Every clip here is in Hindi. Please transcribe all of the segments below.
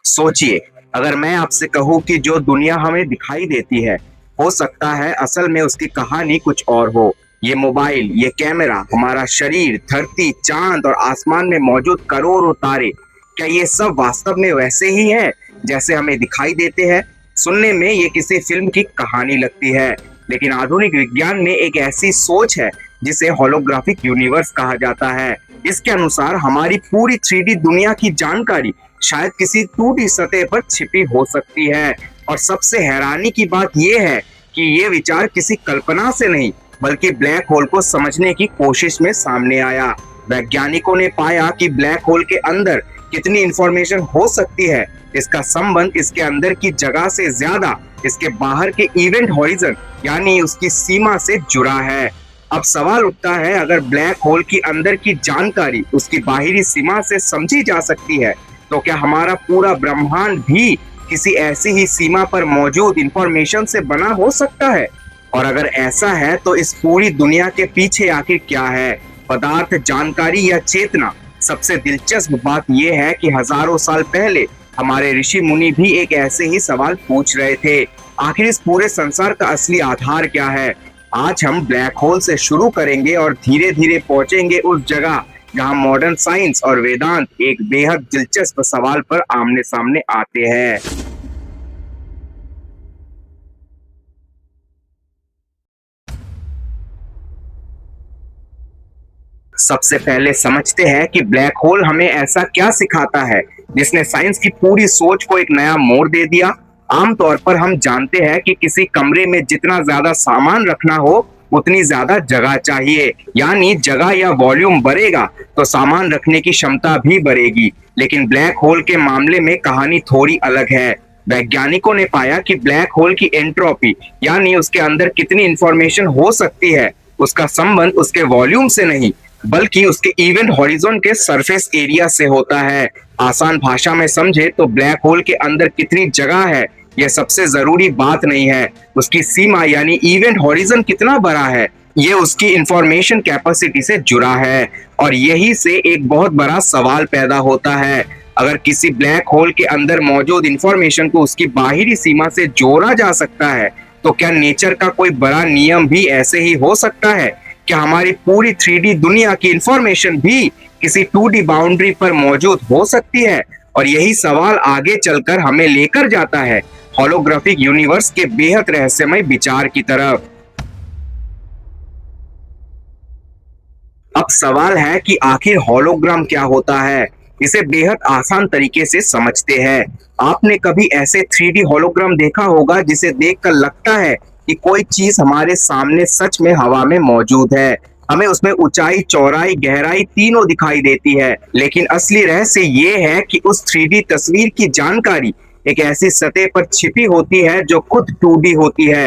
सोचिए, अगर मैं आपसे कहूँ कि जो दुनिया हमें दिखाई देती है, हो सकता है असल में उसकी कहानी कुछ और हो। ये मोबाइल, ये कैमरा, हमारा शरीर, धरती, चाँद और आसमान में मौजूद करोड़ों तारे, क्या ये सब वास्तव में वैसे ही हैं, जैसे हमें दिखाई देते हैं? सुनने में ये किसी फ़िल्म की कहानी लगती है, लेकिन आधुनिक विज्ञान में एक ऐसी सोच है, जिसे होलोग्राफिक यूनिवर्स कहा जाता है। इसके अनुसार हमारी पूरी 3D दुनिया की जानकारी शायद किसी टूटी सतह पर छिपी हो सकती है। और सबसे हैरानी की बात यह है कि ये विचार किसी कल्पना से नहीं, बल्कि ब्लैक होल को समझने की कोशिश में सामने आया। वैज्ञानिकों ने पाया कि ब्लैक होल के अंदर कितनी इंफॉर्मेशन हो सकती है, इसका संबंध इसके अंदर की जगह से ज्यादा इसके बाहर के इवेंट हॉरिजन यानी उसकी सीमा से जुड़ा है। अब सवाल उठता है, अगर ब्लैक होल की अंदर की जानकारी उसकी बाहरी सीमा से समझी जा सकती है, तो क्या हमारा पूरा ब्रह्मांड भी किसी ऐसी ही सीमा पर मौजूद इंफॉर्मेशन से बना हो सकता है? और अगर ऐसा है तो इस पूरी दुनिया के पीछे आखिर क्या है, पदार्थ, जानकारी या चेतना? सबसे दिलचस्प बात यह है कि हजारों साल पहले हमारे ऋषि मुनि भी एक ऐसे ही सवाल पूछ रहे थे, आखिर इस पूरे संसार का असली आधार क्या है? आज हम ब्लैक होल से शुरू करेंगे और धीरे धीरे पहुंचेंगे उस जगह जहां मॉडर्न साइंस और वेदांत एक बेहद दिलचस्प सवाल पर आमने सामने आते हैं। सबसे पहले समझते हैं कि ब्लैक होल हमें ऐसा क्या सिखाता है जिसने साइंस की पूरी सोच को एक नया मोड़ दे दिया। आमतौर पर हम जानते हैं कि किसी कमरे में जितना ज्यादा सामान रखना हो उतनी ज्यादा जगह चाहिए, यानी जगह या वॉल्यूम बढ़ेगा तो सामान रखने की क्षमता भी बढ़ेगी। लेकिन ब्लैक होल के मामले में कहानी थोड़ी अलग है। वैज्ञानिकों ने पाया कि ब्लैक होल की एंट्रोपी यानी उसके अंदर कितनी इंफॉर्मेशन हो सकती है, उसका संबंध उसके वॉल्यूम से नहीं, बल्कि उसके इवेंट हॉरिजॉन के सरफेस एरिया से होता है। आसान भाषा में समझे तो ब्लैक होल के अंदर कितनी जगह है यह सबसे जरूरी बात नहीं है, उसकी सीमा यानी इवेंट हॉरिजॉन कितना बड़ा है ये उसकी इंफॉर्मेशन कैपेसिटी से जुड़ा है। और यही से एक बहुत बड़ा सवाल पैदा होता है, अगर किसी ब्लैक होल के अंदर मौजूद इंफॉर्मेशन को उसकी बाहरी सीमा से जोड़ा जा सकता है, तो क्या नेचर का कोई बड़ा नियम भी ऐसे ही हो सकता है? क्या हमारी पूरी 3D दुनिया की इंफॉर्मेशन भी किसी 2D बाउंड्री पर मौजूद हो सकती है? और यही सवाल आगे चलकर हमें लेकर जाता है होलोग्राफिक यूनिवर्स के बेहद रहस्यमय विचार की तरफ। अब सवाल है कि आखिर होलोग्राम क्या होता है? इसे बेहद आसान तरीके से समझते हैं। आपने कभी ऐसे 3D होलोग्राम देखा होगा जिसे देखकर लगता है कि कोई चीज हमारे सामने सच में हवा में मौजूद है। हमें उसमें ऊंचाई, चौड़ाई, गहराई तीनों दिखाई देती है, लेकिन असली रहस्य ये है कि उस 3D तस्वीर की जानकारी एक ऐसी सतह पर छिपी होती है जो खुद 2D होती है।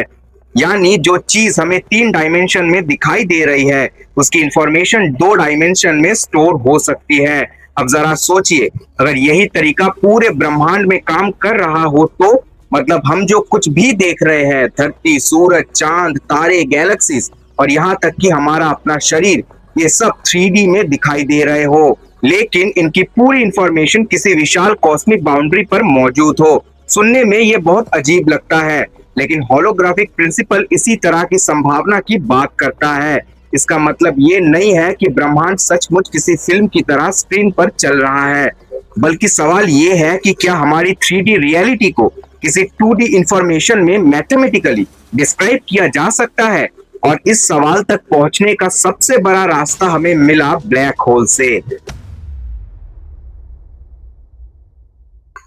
यानी जो चीज हमें 3 डायमेंशन में दिखाई दे रही है, उसकी इंफॉर्मेशन 2 डायमेंशन में स्टोर हो सकती है। अब जरा सोचिए, अगर यही तरीका पूरे ब्रह्मांड में काम कर रहा हो तो मतलब हम जो कुछ भी देख रहे हैं, धरती, सूरज, चांद, तारे, गैलेक्सीज और यहाँ तक कि हमारा अपना शरीर, ये सब 3D में दिखाई दे रहे हो, लेकिन इनकी पूरी इंफॉर्मेशन किसी विशाल कॉस्मिक बाउंड्री पर मौजूद हो। सुनने में ये बहुत अजीब लगता है, लेकिन होलोग्राफिक प्रिंसिपल इसी तरह की संभावना की बात करता है। इसका मतलब ये नहीं है कि ब्रह्मांड सचमुच किसी फिल्म की तरह स्क्रीन पर चल रहा है, बल्कि सवाल ये है कि क्या हमारी 3D रियलिटी को किसी 2D इंफॉर्मेशन में मैथमेटिकली डिस्क्राइब किया जा सकता है? और इस सवाल तक पहुंचने का सबसे बड़ा रास्ता हमें मिला ब्लैक होल से।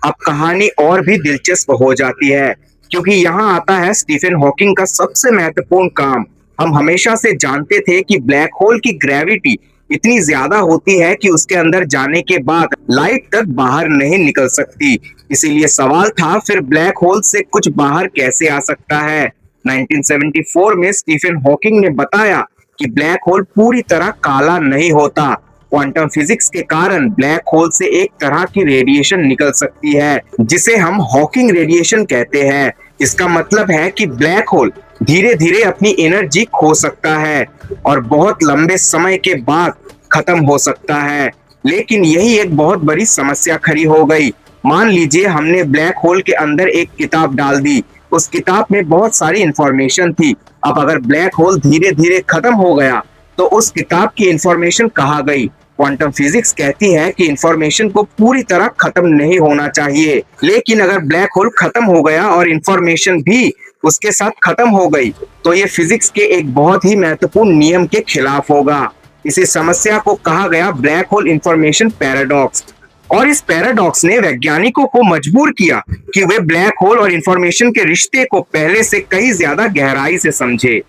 अब कहानी और भी दिलचस्प हो जाती है, क्योंकि यहाँ आता है स्टीफन हॉकिंग का सबसे महत्वपूर्ण काम। हम हमेशा से जानते थे कि ब्लैक होल की ग्रेविटी इतनी ज्यादा होती है कि उसके अंदर जाने के बाद लाइट तक बाहर नहीं निकल सकती। इसीलिए सवाल था, फिर ब्लैक होल से कुछ बाहर कैसे आ सकता है? 1974 में स्टीफन हॉकिंग ने बताया कि ब्लैक होल पूरी तरह काला नहीं होता। क्वांटम फिजिक्स के कारण ब्लैक होल से एक तरह की रेडिएशन निकल सकती है जिसे हम हॉकिंग रेडिएशन कहते हैं। इसका मतलब है कि ब्लैक होल धीरे धीरे अपनी एनर्जी खो सकता है और बहुत लंबे समय के बाद खत्म हो सकता है। लेकिन यही एक बहुत बड़ी समस्या खड़ी हो गई। मान लीजिए हमने ब्लैक होल के अंदर एक किताब डाल दी, उस किताब में बहुत सारी इंफॉर्मेशन थी। अब अगर ब्लैक होल धीरे धीरे खत्म हो गया तो उस किताब की इंफॉर्मेशन कहाँ गई? क्वांटम फिजिक्स कहती है कि इंफॉर्मेशन को पूरी तरह खत्म नहीं होना चाहिए, लेकिन अगर ब्लैक होल खत्म हो गया और इंफॉर्मेशन भी उसके साथ खत्म हो गई तो ये फिजिक्स के एक बहुत ही महत्वपूर्ण नियम के खिलाफ होगा। इसी समस्या को कहा गया ब्लैक होल इंफॉर्मेशन पैराडॉक्स, और इस पैराडॉक्स ने वैज्ञानिकों को मजबूर किया कि वे ब्लैक होल और इंफॉर्मेशन के रिश्ते को पहले से कहीं ज्यादा गहराई से समझे।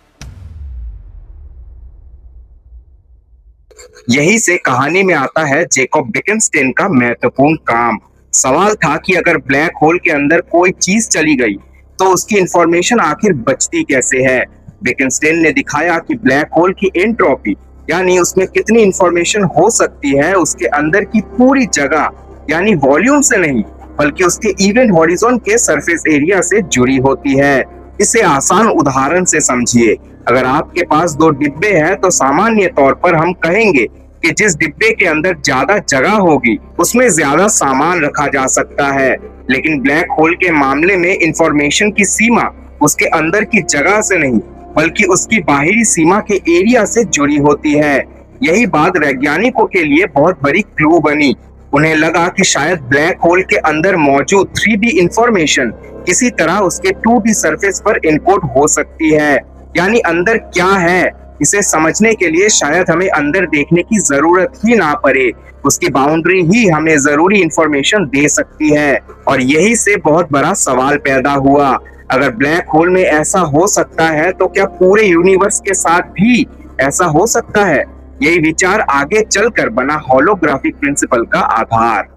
यही से कहानी में आता है जैकब बेकेनस्टेन का महत्वपूर्ण काम। सवाल था कि अगर ब्लैक होल के अंदर कोई चीज चली गई तो उसकी इंफॉर्मेशन आखिर बचती कैसे है। बेकेनस्टेन ने दिखाया कि ब्लैक होल की एंट्रोपी यानी उसमें कितनी इंफॉर्मेशन हो सकती है उसके अंदर की पूरी जगह यानी वॉल्यूम से नहीं बल्कि उसके इवेंट हॉरिजॉन के सरफेस एरिया से जुड़ी होती है। इसे आसान उदाहरण से समझिए। अगर आपके पास दो डिब्बे हैं तो सामान्य तौर पर हम कहेंगे कि जिस डिब्बे के अंदर ज्यादा जगह होगी उसमें ज्यादा सामान रखा जा सकता है, लेकिन ब्लैक होल के मामले में इंफॉर्मेशन की सीमा उसके अंदर की जगह से नहीं बल्कि उसकी बाहरी सीमा के एरिया से जुड़ी होती है। यही बात वैज्ञानिकों के लिए बहुत बड़ी क्लू बनी। उन्हें लगा कि शायद ब्लैक होल के अंदर मौजूद 3D इंफॉर्मेशन किसी तरह उसके 2D सरफेस पर इनकोड हो सकती है। यानी अंदर क्या है इसे समझने के लिए शायद हमें अंदर देखने की जरूरत ही ना पड़े, उसकी बाउंड्री ही हमें जरूरी इंफॉर्मेशन दे सकती है। और यही से बहुत बड़ा सवाल पैदा हुआ, अगर ब्लैक होल में ऐसा हो सकता है तो क्या पूरे यूनिवर्स के साथ भी ऐसा हो सकता है? यही विचार आगे चलकर बना होलोग्राफिक प्रिंसिपल का आधार।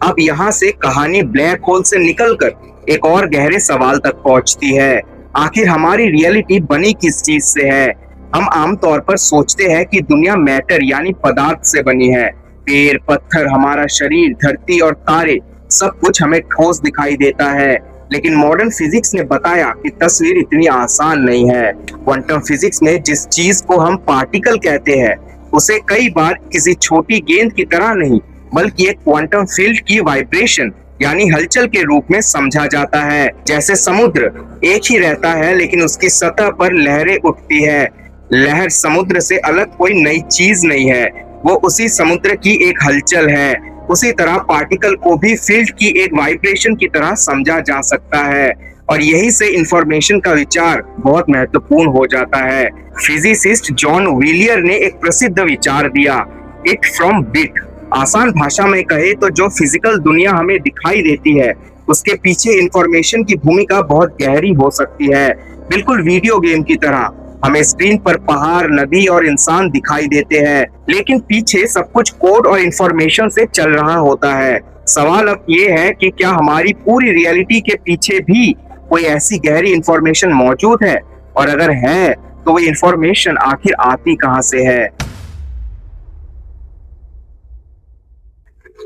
अब यहाँ से कहानी ब्लैक होल से निकलकर एक और गहरे सवाल तक पहुंचती है, आखिर हमारी रियलिटी बनी किस चीज से है? हम आमतौर पर सोचते हैं कि दुनिया मैटर यानी पदार्थ से बनी है। पेड़, पत्थर, हमारा शरीर, धरती और तारे सब कुछ हमें ठोस दिखाई देता है, लेकिन मॉडर्न फिजिक्स ने बताया कि तस्वीर इतनी आसान नहीं है। क्वांटम फिजिक्स में जिस चीज को हम पार्टिकल कहते हैं उसे कई बार किसी छोटी गेंद की तरह नहीं बल्कि एक क्वांटम फील्ड की वाइब्रेशन यानी हलचल के रूप में समझा जाता है। जैसे समुद्र एक ही रहता है लेकिन उसकी सतह पर लहरें उठती है। लहर समुद्र से अलग कोई नई चीज नहीं है, वो उसी समुद्र की एक हलचल है। उसी तरह पार्टिकल को भी फील्ड की एक वाइब्रेशन की तरह समझा जा सकता है, और यही से इंफॉर्मेशन का विचार बहुत महत्वपूर्ण हो जाता है। फिजिसिस्ट जॉन व्हीलियर ने एक प्रसिद्ध विचार दिया, इट फ्रॉम बिट। आसान भाषा में कहे तो जो फिजिकल दुनिया हमें दिखाई देती है उसके पीछे इंफॉर्मेशन की भूमिका बहुत गहरी हो सकती है। बिल्कुल वीडियो गेम की तरह हमें स्क्रीन पर पहाड़, नदी और इंसान दिखाई देते हैं, लेकिन पीछे सब कुछ कोड और इंफॉर्मेशन से चल रहा होता है। सवाल अब ये है कि क्या हमारी पूरी रियलिटी के पीछे भी कोई ऐसी गहरी इंफॉर्मेशन मौजूद है, और अगर है तो वो इंफॉर्मेशन आखिर आती कहाँ से है?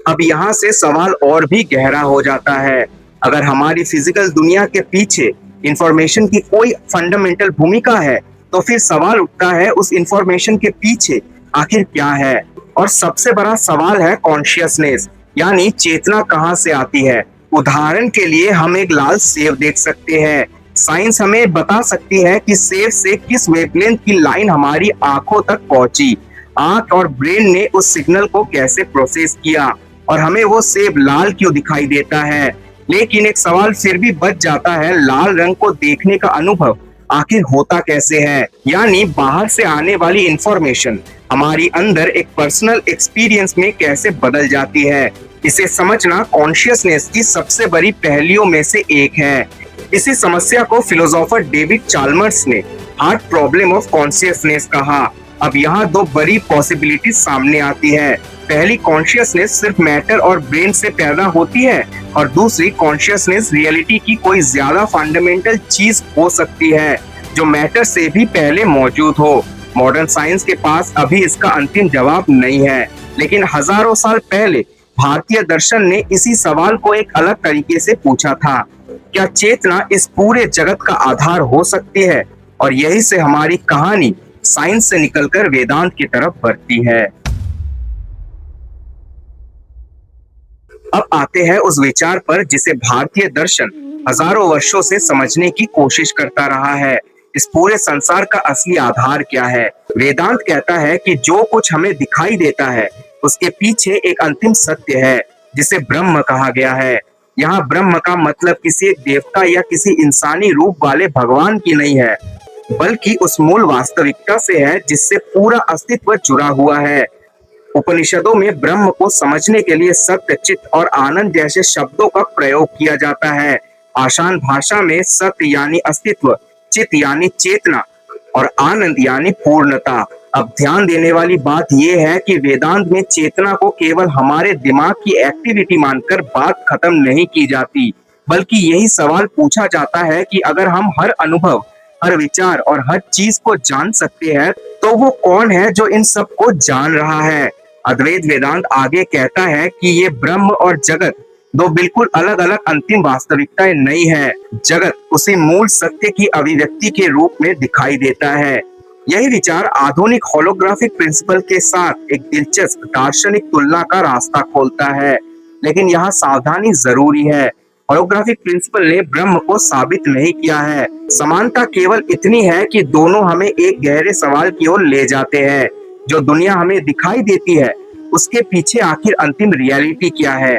अब यहाँ से सवाल और भी गहरा हो जाता है। अगर हमारी फिजिकल दुनिया के पीछे इंफॉर्मेशन की कोई फंडामेंटल भूमिका है तो फिर सवाल उठता है उस इंफॉर्मेशन के पीछे आखिर क्या है। और सबसे बड़ा सवाल है कॉन्शियसनेस यानी चेतना कहाँ से आती है। उदाहरण के लिए हम एक लाल सेब देख सकते हैं। साइंस हमें बता सकती है कि सेब से किस वेवलेंथ की लाइन हमारी आंखों तक पहुंची, आंख और ब्रेन ने उस सिग्नल को कैसे प्रोसेस किया और हमें वो सेब लाल क्यों दिखाई देता है। लेकिन एक सवाल फिर भी बच जाता है, लाल रंग को देखने का अनुभव आखिर होता कैसे है? यानी बाहर से आने वाली इंफॉर्मेशन हमारी अंदर एक पर्सनल एक्सपीरियंस में कैसे बदल जाती है। इसे समझना कॉन्शियसनेस की सबसे बड़ी पहलियों में से एक है। इसी समस्या को फिलोसोफर डेविड चाल्मर्स ने हार्ड प्रॉब्लम ऑफ कॉन्शियसनेस कहा। अब यहाँ दो बड़ी पॉसिबिलिटी सामने आती है। पहली, कॉन्शियसनेस सिर्फ मैटर और ब्रेन से पैदा होती है, और दूसरी, कॉन्शियसनेस रियलिटी की कोई ज्यादा फंडामेंटल चीज हो सकती है जो मैटर से भी पहले मौजूद हो। मॉडर्न साइंस के पास अभी इसका अंतिम जवाब नहीं है, लेकिन हजारों साल पहले भारतीय दर्शन ने इसी सवाल को एक अलग तरीके से पूछा था, क्या चेतना इस पूरे जगत का आधार हो सकती है? और यही से हमारी कहानी साइंस से निकलकर वेदांत की तरफ बढ़ती है। अब आते हैं उस विचार पर जिसे भारतीय दर्शन हजारों वर्षों से समझने की कोशिश करता रहा है। इस पूरे संसार का असली आधार क्या है? वेदांत कहता है कि जो कुछ हमें दिखाई देता है उसके पीछे एक अंतिम सत्य है जिसे ब्रह्म कहा गया है। यहाँ ब्रह्म का मतलब किसी एक देवता या किसी इंसानी रूप वाले भगवान की नहीं है, बल्कि उस मूल वास्तविकता से है जिससे पूरा अस्तित्व जुड़ा हुआ है। उपनिषदों में ब्रह्म को समझने के लिए सत्य, चित्त और आनंद जैसे शब्दों का प्रयोग किया जाता है। आसान भाषा में सत्य यानी अस्तित्व, चित्त यानी चेतना और आनंद यानी पूर्णता। अब ध्यान देने वाली बात यह है कि वेदांत में चेतना को केवल हमारे दिमाग की एक्टिविटी मानकर बात खत्म नहीं की जाती, बल्कि यही सवाल पूछा जाता है कि अगर हम हर अनुभव, हर विचार और हर चीज को जान सकते हैं तो वो कौन है जो इन सब को जान रहा है? अद्वैत वेदांत आगे कहता है कि ये ब्रह्म और जगत दो बिल्कुल अलग अलग अंतिम वास्तविकताएं नहीं है। जगत उसी मूल सत्य की अभिव्यक्ति के रूप में दिखाई देता है। यही विचार आधुनिक होलोग्राफिक प्रिंसिपल के साथ एक दिलचस्प दार्शनिक तुलना का रास्ता खोलता है, लेकिन यहाँ सावधानी जरूरी है। होलोग्राफिक प्रिंसिपल ने ब्रह्म को साबित नहीं किया है। समानता केवल इतनी है कि दोनों हमें एक गहरे सवाल की ओर ले जाते हैं, जो दुनिया हमें दिखाई देती है उसके पीछे आखिर अंतिम रियलिटी क्या है?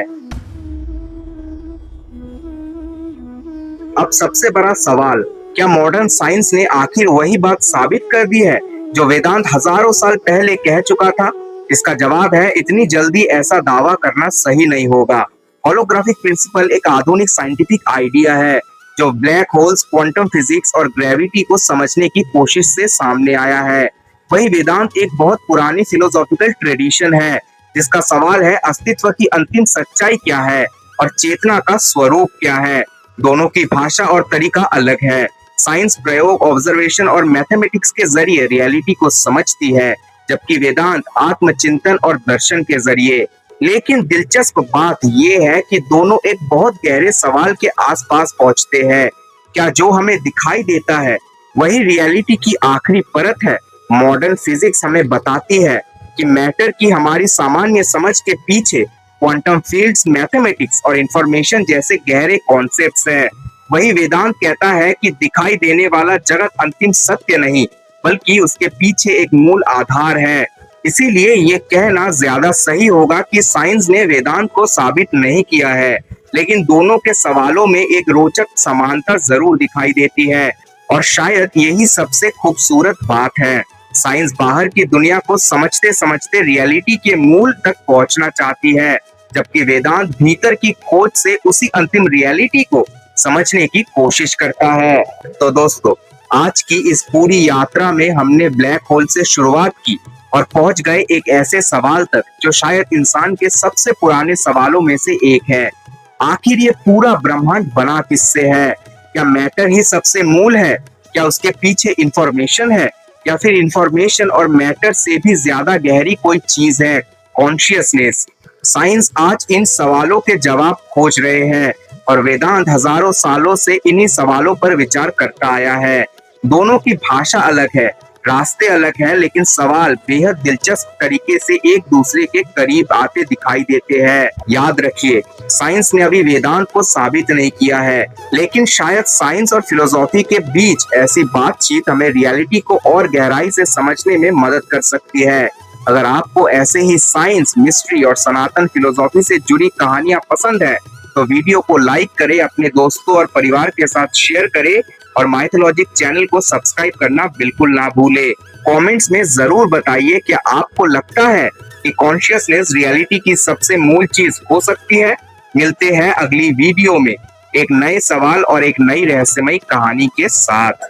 अब सबसे बड़ा सवाल, क्या मॉडर्न साइंस ने आखिर वही बात साबित कर दी है जो वेदांत हजारों साल पहले कह चुका था? इसका जवाब है, इतनी जल्दी ऐसा दावा करना सही नहीं होगा। होलोग्राफिक प्रिंसिपल एक आधुनिक साइंटिफिक आइडिया है जो ब्लैक होल्स, क्वांटम फिजिक्स और ग्रेविटी को समझने की कोशिश से सामने आया है। वही वेदांत एक बहुत पुरानी फिलोसॉफिकल ट्रेडिशन है जिसका सवाल है अस्तित्व की अंतिम सच्चाई क्या है और चेतना का स्वरूप क्या है। दोनों की भाषा और तरीका अलग है। साइंस प्रयोग, ऑब्जर्वेशन और मैथमेटिक्स के जरिए रियलिटी को समझती है, जबकि वेदांत आत्मचिंतन और दर्शन के जरिए। लेकिन दिलचस्प बात यह है कि दोनों एक बहुत गहरे सवाल के आसपास पहुंचते हैं। क्या जो हमें दिखाई देता है वही रियलिटी की आखिरी परत है? मॉडर्न फिजिक्स हमें बताती है कि मैटर की हमारी सामान्य समझ के पीछे क्वांटम फील्ड्स, मैथमेटिक्स और इंफॉर्मेशन जैसे गहरे कॉन्सेप्ट्स हैं। वही वेदांत कहता है कि दिखाई देने वाला जगत अंतिम सत्य नहीं, बल्कि उसके पीछे एक मूल आधार है। इसीलिए ये कहना ज्यादा सही होगा कि साइंस ने वेदांत को साबित नहीं किया है, लेकिन दोनों के सवालों में एक रोचक समानता जरूर दिखाई देती है। और शायद यही सबसे खूबसूरत बात है। साइंस बाहर की दुनिया को समझते समझते रियलिटी के मूल तक पहुंचना चाहती है, जबकि वेदांत भीतर की खोज से उसी अंतिम रियलिटी को समझने की कोशिश करता है। तो दोस्तों, आज की इस पूरी यात्रा में हमने ब्लैक होल से शुरुआत की और पहुंच गए एक ऐसे सवाल तक जो शायद इंसान के सबसे पुराने सवालों में से एक है। आखिर ये पूरा ब्रह्मांड बना किससे है? क्या मैटर ही सबसे मूल है? क्या उसके पीछे इंफॉर्मेशन है? या फिर इंफॉर्मेशन और मैटर से भी ज्यादा गहरी कोई चीज है, कॉन्शियसनेस? साइंस आज इन सवालों के जवाब खोज रहे हैं और वेदांत हजारों सालों से इन्हीं सवालों पर विचार करता आया है। दोनों की भाषा अलग है, रास्ते अलग हैं, लेकिन सवाल बेहद दिलचस्प तरीके से एक दूसरे के करीब आते दिखाई देते हैं। याद रखिए, साइंस ने अभी वेदांत को साबित नहीं किया है, लेकिन शायद साइंस और फिलोसॉफी के बीच ऐसी बातचीत हमें रियलिटी को और गहराई से समझने में मदद कर सकती है। अगर आपको ऐसे ही साइंस, मिस्ट्री और सनातन फिलोसॉफी से जुड़ी कहानियां पसंद है तो वीडियो को लाइक करें, अपने दोस्तों और परिवार के साथ शेयर करें और माइथोलॉजिक चैनल को सब्सक्राइब करना बिल्कुल ना भूले। कमेंट्स में जरूर बताइए क्या आपको लगता है कि कॉन्शियसनेस रियलिटी की सबसे मूल चीज हो सकती है। मिलते हैं अगली वीडियो में एक नए सवाल और एक नई रहस्यमयी कहानी के साथ।